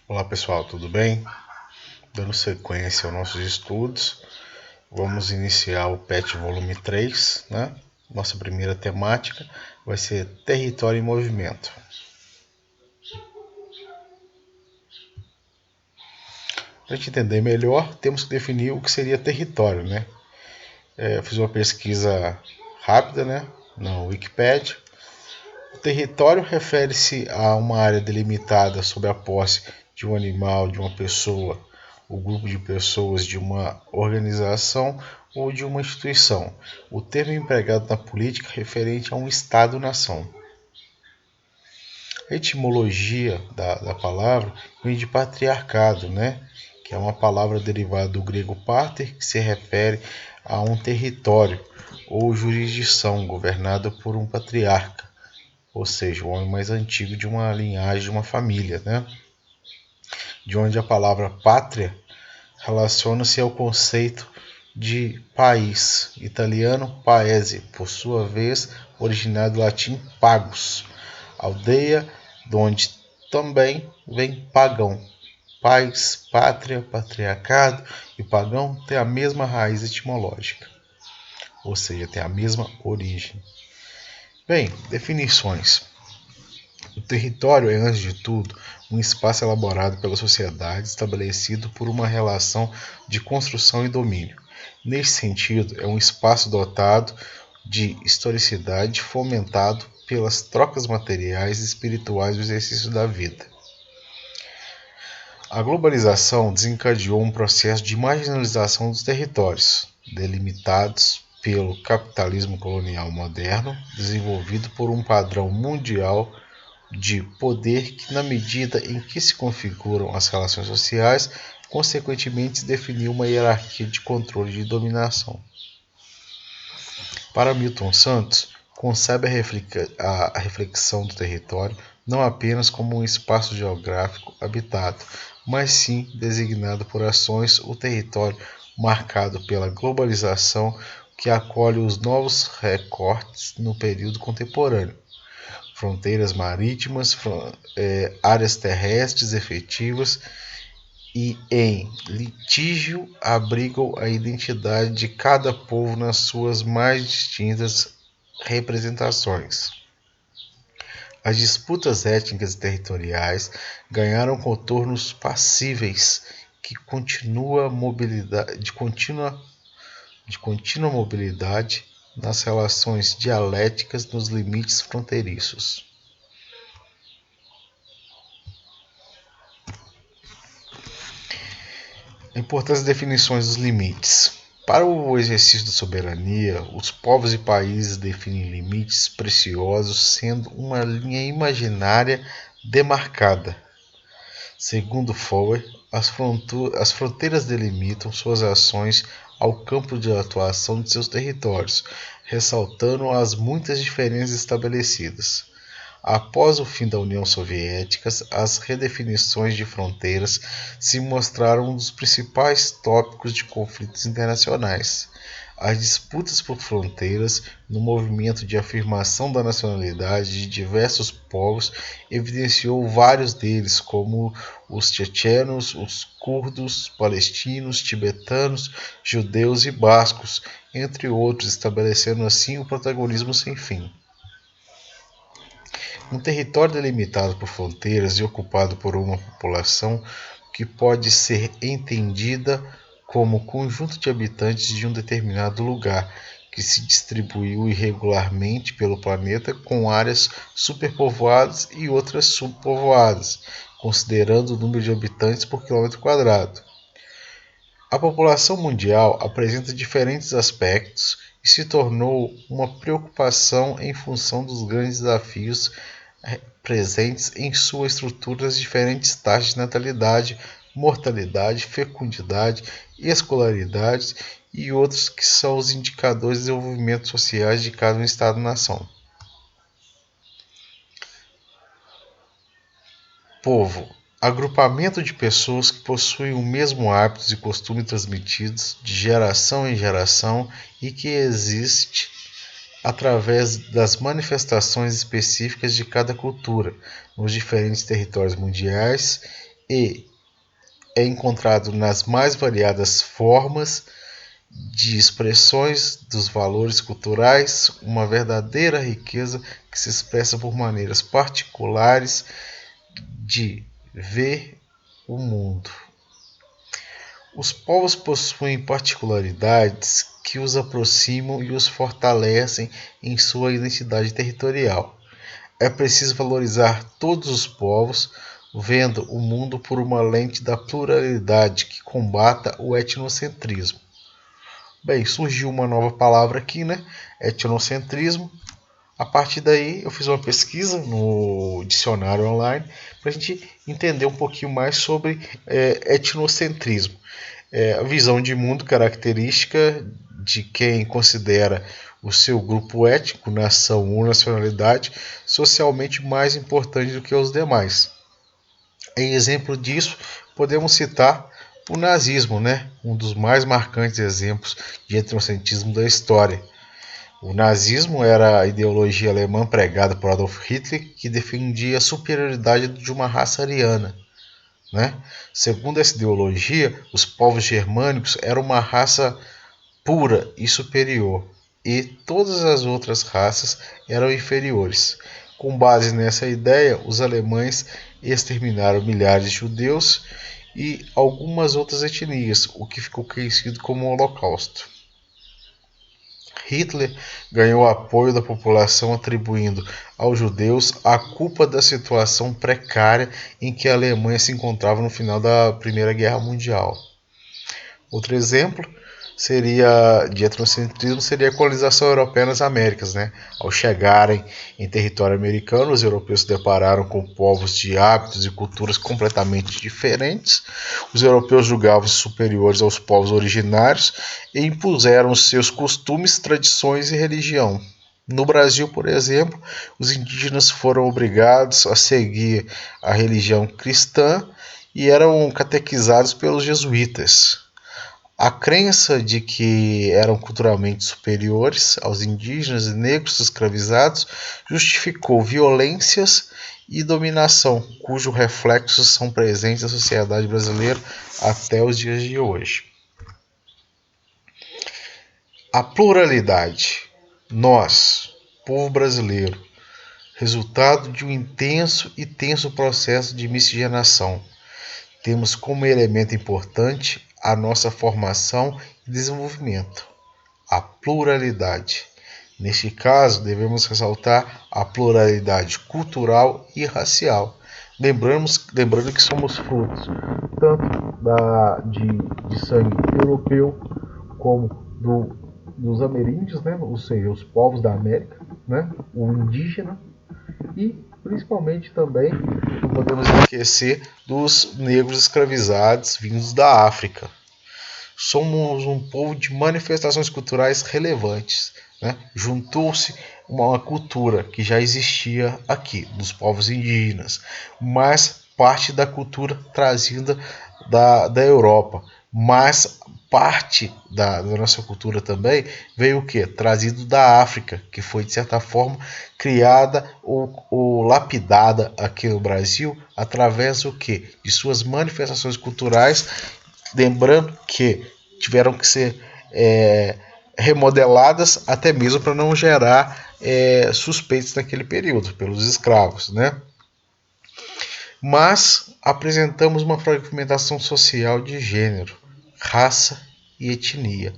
Olá pessoal, tudo bem? Dando sequência aos nossos estudos, vamos iniciar o PET volume 3, né? Nossa primeira temática vai ser território em movimento. Para a gente entender melhor, temos que definir o que seria território, né? Eu fiz uma pesquisa rápida, né? Na Wikipedia. O território refere-se a uma área delimitada sob a posse de um animal, de uma pessoa, o grupo de pessoas, de uma organização ou de uma instituição. O termo empregado na política referente a um Estado-nação. A etimologia da palavra vem de patriarcado, né? Que é uma palavra derivada do grego pater, que se refere a um território ou jurisdição governada por um patriarca, ou seja, o homem mais antigo de uma linhagem, de uma família, né? De onde a palavra pátria relaciona-se ao conceito de país, italiano paese, por sua vez originado do latim pagus, aldeia, de onde também vem pagão. País, pátria, patriarcado e pagão têm a mesma raiz etimológica, ou seja, têm a mesma origem. Bem, definições. O território é, antes de tudo, um espaço elaborado pela sociedade estabelecido por uma relação de construção e domínio. Neste sentido, é um espaço dotado de historicidade fomentado pelas trocas materiais e espirituais do exercício da vida. A globalização desencadeou um processo de marginalização dos territórios, delimitados pelo capitalismo colonial moderno, desenvolvido por um padrão mundial de poder que, na medida em que se configuram as relações sociais, consequentemente definiu uma hierarquia de controle e de dominação. Para Milton Santos, concebe a reflexão do território não apenas como um espaço geográfico habitado, mas sim designado por ações o território marcado pela globalização que acolhe os novos recortes no período contemporâneo. Fronteiras marítimas, áreas terrestres efetivas e em litígio abrigam a identidade de cada povo nas suas mais distintas representações. As disputas étnicas e territoriais ganharam contornos passíveis de contínua mobilidade nas relações dialéticas nos limites fronteiriços. A importância das definições dos limites. Para o exercício da soberania, os povos e países definem limites preciosos, sendo uma linha imaginária demarcada. Segundo Fowler, as fronteiras delimitam suas ações ao campo de atuação de seus territórios, ressaltando as muitas diferenças estabelecidas. Após o fim da União Soviética, as redefinições de fronteiras se mostraram um dos principais tópicos de conflitos internacionais. As disputas por fronteiras, no movimento de afirmação da nacionalidade de diversos povos, evidenciou vários deles, como os chechenos, os curdos, palestinos, tibetanos, judeus e bascos, entre outros, estabelecendo assim o protagonismo sem fim. Um território delimitado por fronteiras e ocupado por uma população que pode ser entendida como o conjunto de habitantes de um determinado lugar, que se distribuiu irregularmente pelo planeta com áreas superpovoadas e outras subpovoadas, considerando o número de habitantes por quilômetro quadrado. A população mundial apresenta diferentes aspectos e se tornou uma preocupação em função dos grandes desafios presentes em sua estrutura as diferentes taxas de natalidade, mortalidade, fecundidade, escolaridade e outros que são os indicadores de desenvolvimento sociais de cada Estado-nação. Povo. Agrupamento de pessoas que possuem o mesmo hábitos e costumes transmitidos de geração em geração e que existe através das manifestações específicas de cada cultura nos diferentes territórios mundiais e é encontrado nas mais variadas formas de expressões dos valores culturais, uma verdadeira riqueza que se expressa por maneiras particulares de ver o mundo. Os povos possuem particularidades que os aproximam e os fortalecem em sua identidade territorial. É preciso valorizar todos os povos, vendo o mundo por uma lente da pluralidade que combata o etnocentrismo. Bem, surgiu uma nova palavra aqui, né? Etnocentrismo. A partir daí, eu fiz uma pesquisa no dicionário online para a gente entender um pouquinho mais sobre etnocentrismo. A visão de mundo característica de quem considera o seu grupo étnico, nação ou nacionalidade socialmente mais importante do que os demais. Em exemplo disso, podemos citar o nazismo, né? Um dos mais marcantes exemplos de etnocentrismo da história. O nazismo era a ideologia alemã pregada por Adolf Hitler, que defendia a superioridade de uma raça ariana. Né? Segundo essa ideologia, os povos germânicos eram uma raça pura e superior, e todas as outras raças eram inferiores. Com base nessa ideia, os alemães exterminaram milhares de judeus e algumas outras etnias, o que ficou conhecido como Holocausto. Hitler ganhou o apoio da população atribuindo aos judeus a culpa da situação precária em que a Alemanha se encontrava no final da Primeira Guerra Mundial. Outro exemplo de etnocentrismo seria a colonização europeia nas Américas. Né? Ao chegarem em território americano, os europeus se depararam com povos de hábitos e culturas completamente diferentes. Os europeus julgavam-se superiores aos povos originários e impuseram seus costumes, tradições e religião. No Brasil, por exemplo, os indígenas foram obrigados a seguir a religião cristã e eram catequizados pelos jesuítas. A crença de que eram culturalmente superiores aos indígenas e negros escravizados justificou violências e dominação, cujos reflexos são presentes na sociedade brasileira até os dias de hoje. A pluralidade. Nós, povo brasileiro, resultado de um intenso e tenso processo de miscigenação, temos como elemento importante a nossa formação e desenvolvimento, a pluralidade. Neste caso, devemos ressaltar a pluralidade cultural e racial, lembrando que somos frutos tanto de sangue europeu como dos ameríndios, né? Ou seja, os povos da América, né? O indígena e principalmente também não podemos esquecer dos negros escravizados vindos da África. Somos um povo de manifestações culturais relevantes. Né? Juntou-se uma cultura que já existia aqui, dos povos indígenas, mas parte da cultura trazida da Europa. Mas parte da nossa cultura também veio o quê? Trazido da África, que foi de certa forma criada ou lapidada aqui no Brasil através do quê? De suas manifestações culturais, lembrando que tiveram que ser remodeladas até mesmo para não gerar suspeitos naquele período pelos escravos, né? Mas apresentamos uma fragmentação social de gênero, raça e etnia,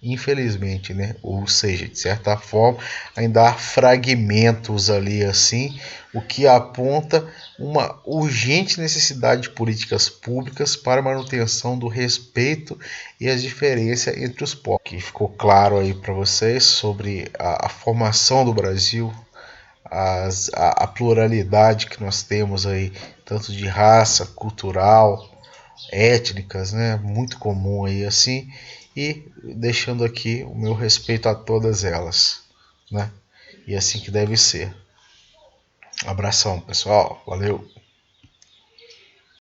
infelizmente, né? Ou seja, de certa forma, ainda há fragmentos ali assim, o que aponta uma urgente necessidade de políticas públicas para a manutenção do respeito e as diferenças entre os povos. Que ficou claro aí para vocês sobre a formação do Brasil, a pluralidade que nós temos aí, tanto de raça, cultural, étnicas, né? Muito comum aí assim, e deixando aqui o meu respeito a todas elas, né? E assim que deve ser. Abração, pessoal. Valeu!